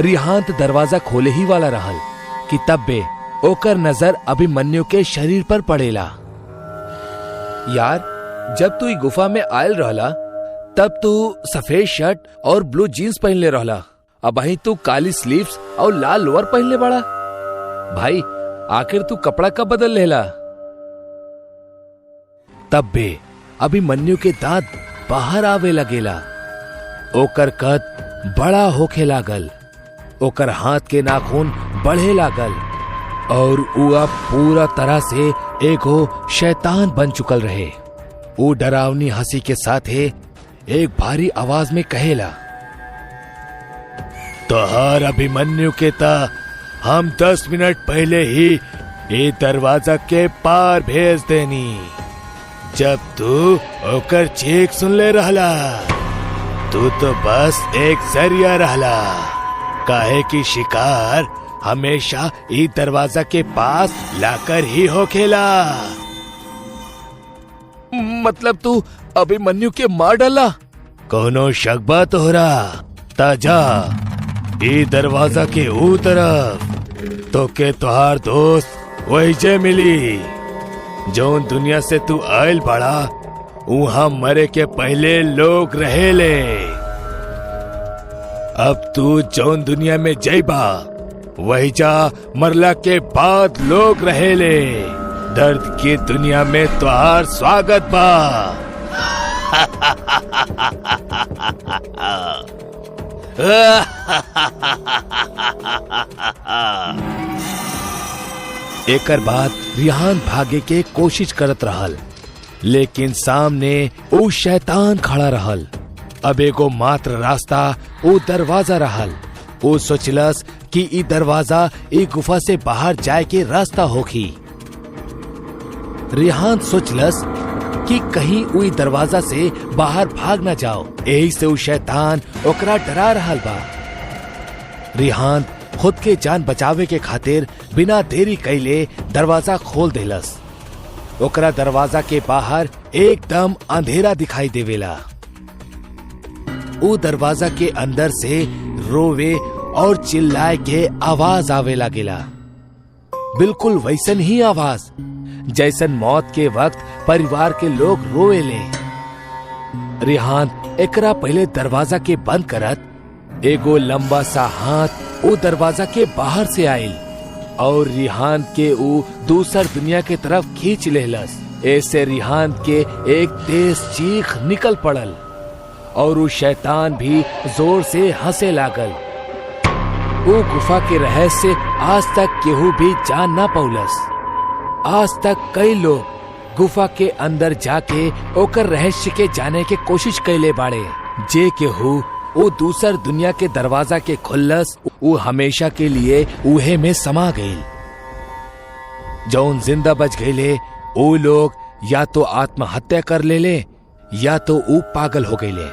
रिहांत दरवाजा खोले ही वाला रहल कि तब्बे ओकर नजर अभिमन्यु के शरीर पर पड़ेला। यार, जब तू गुफा में आयल रहला तब तू सफेद शर्ट और ब्लू जीन्स पहनले रहला, अब वहीं तू काली स्लीव्स और लाल लोअर पहनले बड़ा। भाई, आखिर तू कपड़ा कब बदल लेला? तब्बे अभिमन्यु के दांत बाहर आवे लगेला। ओकर कद बड़ा होखे लागल, ओकर हाथ के नाखून बढ़े लागल और ऊ अब पूरा तरह से एगो शैतान बन चुकल रहे। ऊ डरावनी हंसी के साथ एक भारी आवाज में कहेला, तोहार अभिमन्यु के ता हम 10 मिनट पहले ही ये दरवाजा के पार भेज देनी, जब तू ओकर चीख सुन ले रहला। तू तो बस एक जरिया रहला, काहे की शिकार हमेशा ई दरवाजा के पास लाकर ही होखेला। मतलब तू अभिमन्यु के मार डाला? कोनो शक बा तोहरा? ताजा ई दरवाजा के ऊ तरफ तो के तोहार दोस्त वही जे मिली जौन दुनिया से तू आयल बड़ा, वहां मरे के पहले लोग रहेले। अब तू जौन दुनिया में जइबा वही जा मरला के बाद लोग रहेले। दर्द की दुनिया में तोहार स्वागत बा। एकर बाद रिहान भागे के कोशिश करत रहल, लेकिन सामने वो शैतान खड़ा रहल। अब एगो मात्र रास्ता वो दरवाजा रहल। वो सोचलस कि ई दरवाजा ई गुफा से बाहर जाए के रास्ता होखी। रिहान सोचलस कि कहीं उई दरवाजा से बाहर भाग न जाओ, यही से वो शैतान ओकरा डरा रहल बा। रिहान खुद के जान बचावे के खातिर बिना देरी कैले दरवाजा खोल देलस। ओकरा दरवाजा के बाहर एकदम अंधेरा दिखाई देवेला। वो दरवाजा के अंदर से रोवे और चिल्लाए के आवाज आवे लागेला, बिल्कुल वैसन ही आवाज जैसन मौत के वक्त परिवार के लोग रोएले। रिहान एकरा पहले दरवाजा के बंद करत एगो लंबा सा हाथ वो दरवाजा के बाहर से आयल और रिहान के वो दूसर दुनिया के तरफ खींच लेलस। ऐसे रिहान के एक तेज चीख निकल पड़ल और वो शैतान भी जोर से हंसे लागल। वो गुफा के रहस्य आज तक केहू भी जान ना पौलस। आज तक कई लोग गुफा के अंदर जाके ओकर रहस्य के जाने के कोशिश कैले बाड़े। जे केहू वो दूसर दुनिया के दरवाजा के खुल्लस, वो हमेशा के लिए उहे में समा गईल। जौन जिंदा बच गईले वो लोग या तो आत्महत्या कर लेले या तो वो पागल हो गईले।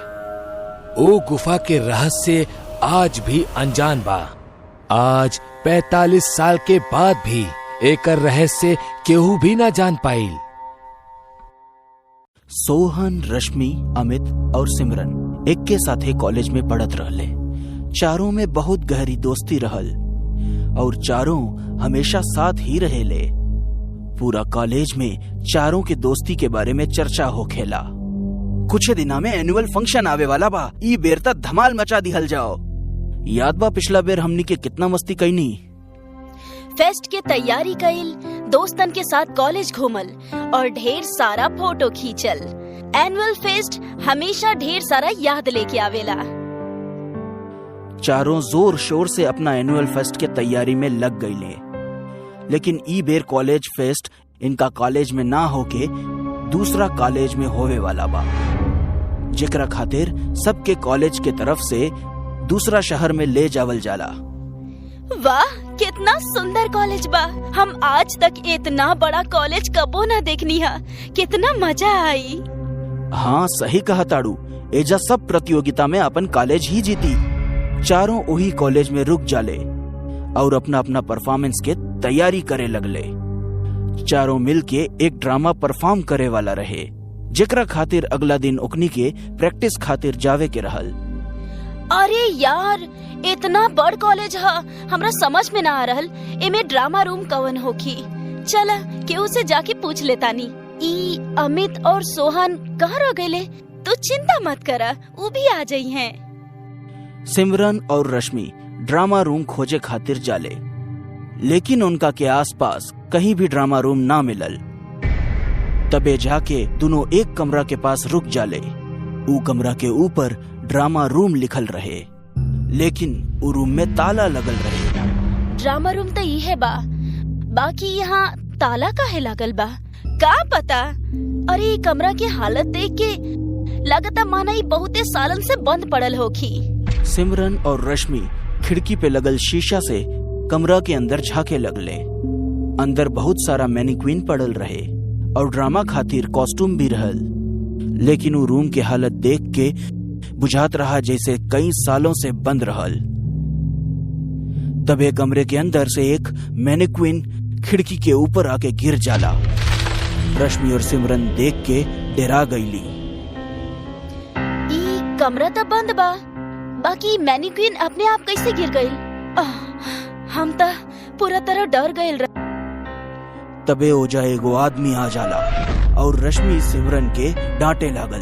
वो गुफा के रहस्य आज भी अनजान बा। आज 45 साल के बाद भी एकर रहस्य केहू भी ना जान पाइल। सोहन, रश्मि, अमित और सिमरन एक के साथे कॉलेज में पढ़त रहले। चारों में बहुत गहरी दोस्ती रहल और चारों हमेशा साथ ही रहेले। पूरा कॉलेज में चारों के दोस्ती के बारे में चर्चा होखेला। कुछ दिना में एनुअल फंक्शन आवे वाला बा, ई बेर तक धमाल मचा दिहल जाओ। याद बा पिछला बेर हमनी के कितना मस्ती कईनी? फेस्ट के तैयारी कइल, दोस्तन के साथ कॉलेज घूमल और ढेर सारा फोटो खींचल। एनुअल फेस्ट हमेशा ढेर सारा याद लेके आवेला। चारों जोर शोर से अपना एनुअल फेस्ट के तैयारी में लग गईले, लेकिन ई बेर कॉलेज फेस्ट इनका कॉलेज में ना होके दूसरा कॉलेज में होवे वाला बा, जेकरा खातिर सबके कॉलेज के तरफ से दूसरा शहर में ले जावल जाला। वाह, कितना सुंदर कॉलेज बा। हम आज तक इतना बड़ा कॉलेज कबो ना देखनी हा। कितना मजा आई। हाँ, सही कहा ताड़ू। एजा सब प्रतियोगिता में अपन कॉलेज ही जीती। चारों वही कॉलेज में रुक जाले और अपना अपना परफॉर्मेंस के तैयारी करे लगले। चारों मिल के एक ड्रामा परफॉर्म करे वाला रहे, जेकरा खातिर अगला दिन ओकनी के प्रैक्टिस खातिर जावे के रहल। अरे यार, इतना बड़ कॉलेज है, हमरा समझ में ना आ रहल एमे ड्रामा रूम कवन होखी। चला केहू से जाके पूछ लेतानी। ई अमित और सोहन कहाँ रह गए? तू चिंता मत करा, वो भी आ जाई हैं। सिमरन और रश्मि ड्रामा रूम खोजे खातिर जाले, लेकिन उनका के आसपास कहीं भी ड्रामा रूम ना मिलल। तबे जाके दोनों एक कमरा के पास रुक जाले। ऊ कमरा के ऊपर ड्रामा रूम लिखल रहे, लेकिन ऊ रूम में ताला लगल रहे। ड्रामा रूम तो ये बा, बाकी यहाँ ताला काहे लागल बा का पता। अरे ये कमरा के हालत देख के लगता माना ही बहुते सालन से बंद पड़ल होखी। सिमरन और रश्मि खिड़की पे लगल शीशा से कमरा के अंदर झाके लगले। अंदर बहुत सारा मैनिक्विन पड़ल रहे और ड्रामा खातिर कॉस्ट्यूम भी रहल, लेकिन वो रूम के हालत देख के बुझात रहा जैसे कई सालों से बंद रहल। तबे कमरे के अंदर से एक मैनिक्विन खिड़की के ऊपर आके गिर जाला। रश्मि और सिमरन देख के डरा गईली। ई कमरा तो बंद बा, बाकी मैनिक्विन अपने आप कैसे गिर गई? हम तो पूरा तरह डर गए। तबे ओजा एगो आदमी आ जाला और रश्मि सिमरन के डांटे लागल।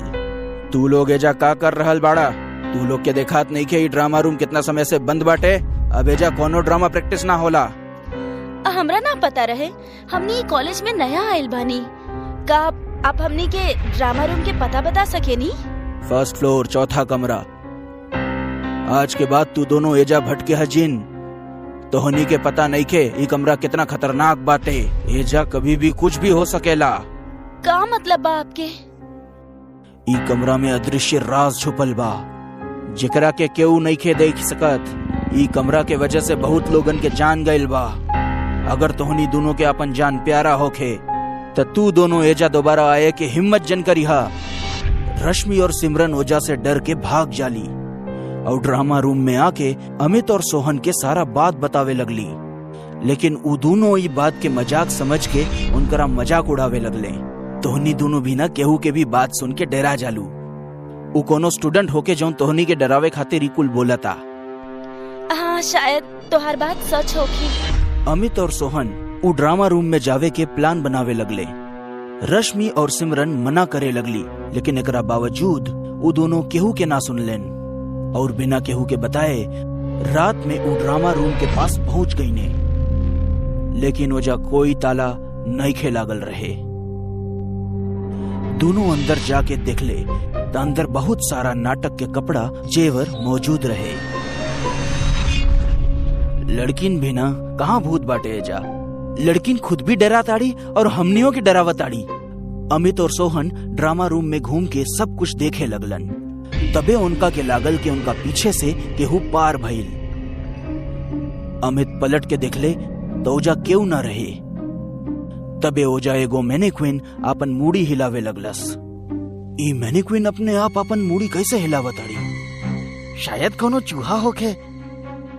तू लोग एजा का कर रहल बाड़ा? तू लोग के देखात नहीं के ड्रामा रूम कितना समय से बंद बाटे? अब एजा कोनो ड्रामा प्रैक्टिस ना होला। हमरा ना पता रहे, हमनी कॉलेज में नया आयल बानी। का आप हमनी के ड्रामा रूम के पता बता सकेनी? फर्स्ट फ्लोर, चौथा कमरा। आज के बाद तू दोनों एजा भटके हजिन। तोहनी के पता नहीं के ये कमरा कितना खतरनाक बाटे। एजा कभी भी कुछ भी हो सकेला। का मतलब बा आपके? ई कमरा में अदृश्य राज छुपल बा, जेकरा के केहू नहीं के देख सकत। ई कमरा के वजह से बहुत लोगन के जान गइल बा। अगर तोहनी दोनों के अपन जान प्यारा होखे त तू दोनों एजा दोबारा आए के हिम्मत जन करिहा। रश्मि और सिमरन ओजा से डर के भाग जाली और ड्रामा रूम में आके अमित और सोहन के सारा बात बतावे लगली, लेकिन उ दोनों ई बात के मजाक समझ के उनकरा मजाक उड़ावे लगले। तोहनी दोनों भी ना केहू के भी बात सुन के डरा जालू। उ कोनो स्टूडेंट होके जौन तोहनी के डरावे खातिर कुल बोलता। हाँ, शायद तोहार बात सच होगी। अमित और सोहन उ ड्रामा रूम में जावे के प्लान बनावे लगले। रश्मि और सिमरन मना करे लगली, लेकिन एकरा बावजूद उ दोनों केहू के ना सुनलेन और बिना केहू के बताए रात में उ ड्रामा रूम के पास पहुंच गई ने। लेकिन ओजा कोई ताला नहीं खे लागल रहे। दोनों अंदर जाके देखले त अंदर बहुत सारा नाटक के कपड़ा जेवर मौजूद रहे। लड़किन भी ना कहाँ भूत बाटे एजा। लड़किन खुद भी डरा ताड़ी और हमनियों की डरावा ताड़ी। अमित और सोहन ड्रामा रूम में घूम के सब कुछ देखे लगलन। तबे उनका के लागल के उनका पीछे से केहू पार भइल। अमित पलट के देखले तो ओजा केहू न रहे। तबे ओजा एगो मैनिक्विन अपन मूड़ी हिलावे लगलस। ई मैनिक्विन अपने आप अपन मूड़ी कैसे हिलावताड़ी? शायद कोनो चूहा होखे।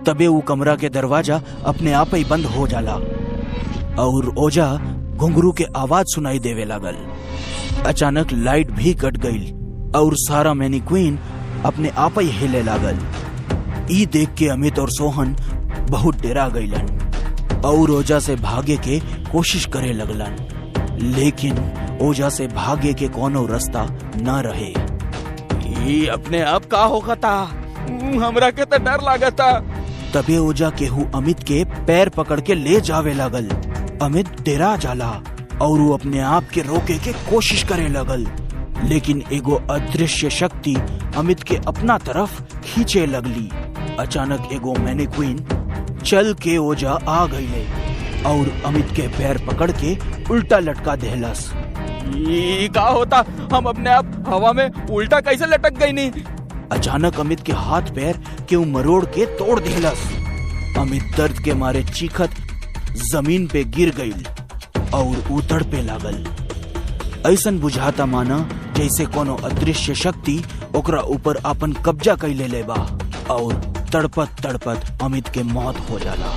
तबे वो कमरा के दरवाजा अपने आप ही बंद हो जाला और ओजा घुंघरू के आवाज सुनाई देवे लागल। अचानक लाइट भी कट गई और सारा मैनिक्विन अपने आप ही हिले लागल। ई देख के अमित और सोहन बहुत डरा गईलन और ओजा से भागे के कोशिश करे लगलन, लेकिन ओजा से भागे के कोनो रास्ता न रहे। ये अपने आप का होता? हमरा के तो डर लागता। तबे ओजा केहू अमित के पैर पकड़ के ले जावे लागल। अमित डरा जाला और वो अपने आप के रोके के कोशिश करे लगल, लेकिन एगो अदृश्य शक्ति अमित के अपना तरफ खींचे लगली। अचानक एगो मैनिक्विन चल के ओजा आ गईले और अमित के पैर पकड़ के उल्टा लटका देहलस। ये का होता? हम अपने आप हवा में उल्टा कैसे लटक गई? नहीं, अचानक अमित के हाथ पैर क्यों मरोड़ के तोड़ देहलस। अमित दर्द के मारे चीखत जमीन पे गिर गई और उतड़ पे लागल। ऐसन बुझाता माना जैसे कोनो अदृश्य शक्ति ओकरा ऊपर अपन कब्जा कैले ले बा और तड़पत तड़पत अमित के मौत हो जाला।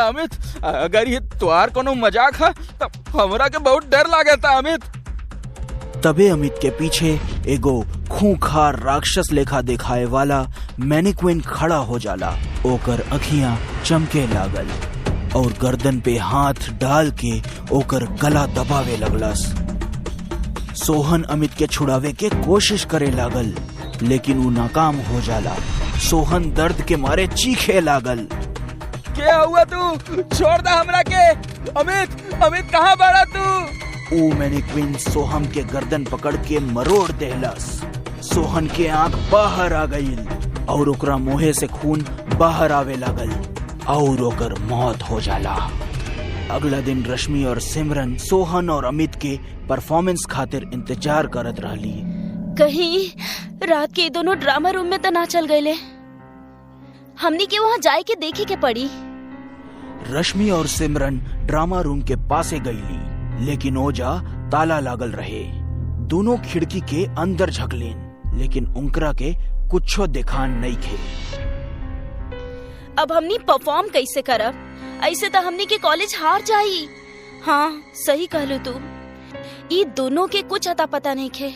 अमित, अगर ये तुहार कोनो मजाक है तो हमरा के बहुत डर लागता। अमित, तबे अमित के पीछे एगो खूंखार राक्षस लेखा दिखाए वाला मैनिक्विन खड़ा हो जाला। ओकर अखियां चमके लागल और गर्दन पे हाथ डाल के ओकर गला दबावे लगलस। सोहन अमित के छुड़ावे के कोशिश करे लागल, लेकिन वो नाकाम हो जाला। सोहन दर्द के मारे चीखे लागल। क्या हुआ तू? छोड़ दा हमरा के। अमित, अमित कहाँ बड़ा तू? ऊ मैनिक्विन सोहम के गर्दन पकड़ के मरोड़ देहलस। सोहन के आंख बाहर आ गई और ओकरा मुंह से खून बाहर आवे लागल और ओकर मौत हो जाला। अगला दिन रश्मि और सिमरन सोहन और अमित के परफॉर्मेंस खातिर इंतजार करत रहली। कहीं रात के दोनों ड्रामा रूम में तो ना चल गए। हमनी के वहाँ जाए के देखे के पड़ी। रश्मि और सिमरन ड्रामा रूम के पासे गईली, लेकिन ओजा ताला लागल रहे। दोनों खिड़की के अंदर झकलीन, लेकिन उनकरा के कुछो दिखान नहीं खे। अब हमनी परफॉर्म कैसे करब? ऐसे तो हमनी के कॉलेज हार जाई। हाँ, सही कहलू तू। ये दोनों के कुछ अता पता नहीं खे।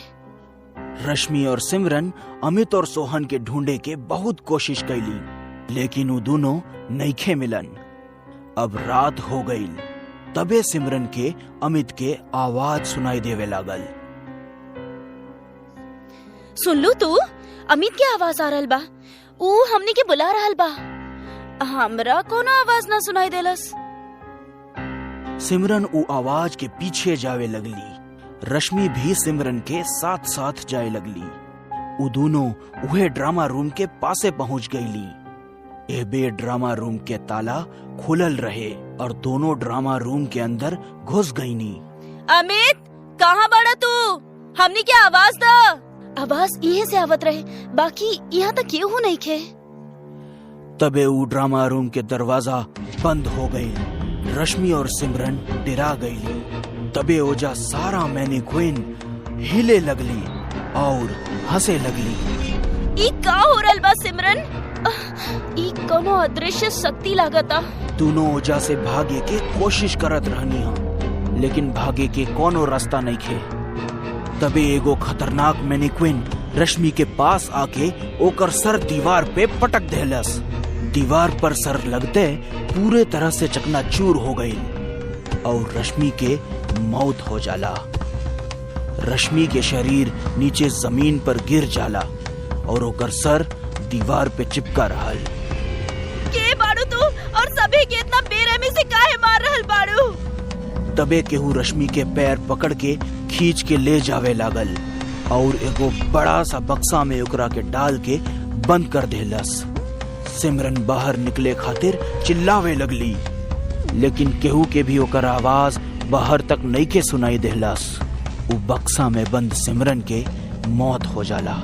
रश्मि और सिमरन अमित और सोहन के ढूंढे के बहुत कोशिश कैली, लेकिन वो दोनों नईखे मिलन। अब रात हो गई। तबे सिमरन के अमित के आवाज सुनाई देवे लागल। सुन लू तू? अमित के आवाज आ रहल बा। ऊ हमनी के बुला रहल बा। हमरा कोनो आवाज ना सुनाई देलस। सिमरन ऊ आवाज के पीछे जावे लगली। रश्मि भी सिमरन के साथ साथ जाए लगली। ऊ दोनों उहे ड्रामा रूम के पासे पहुंच गईली। ए बे ड्रामा रूम के ताला खुलल रहे और दोनों ड्रामा रूम के अंदर घुस गईनी। अमित, कहाँ बड़ा तू? हमनी के आवाज दा। आवाज इहे से आवत रहे, बाकी यहाँ तक केहू नहीं खे। तबे वो ड्रामा रूम के दरवाजा बंद हो गई। रश्मि और सिमरन डरा गईली। तबे ओजा सारा मैनिक्विन हिले लगली और हंसे लगली। ई का हो रहल बा सिमरन? ई कोनो अदृश्य शक्ति लागता। दोनों ओजा से भागे के कोशिश करत रहनी हा, लेकिन भागे के कोनो रास्ता नहीं खे। तबे एगो खतरनाक मैनिक्विन रश्मि के पास आके ओकर सर दीवार पे पटक देहलस। दीवार पर सर लगते पूरे तरह से चकनाचूर हो गई और रश्मि के मौत हो जाला। रश्मि के शरीर नीचे जमीन पर गिर जाला और ओकर सर दीवार पे चिपका रहल। के बाड़ू तू और सभी के इतना बेरहमी से काहे मार रहल बाड़ू? तबे केहू रश्मि के पैर पकड़ के खींच के ले जावे लागल और एगो बड़ा सा बक्सा में ओकरा के डाल के बंद कर देहलस। सिमरन बाहर निकले खातिर चिल्लावे लगली, लेकिन केहू के भी ओकर आवाज बाहर तक नहीं के सुनाई देहलस। उ बक्सा में बंद सिमरन के मौत हो जाला।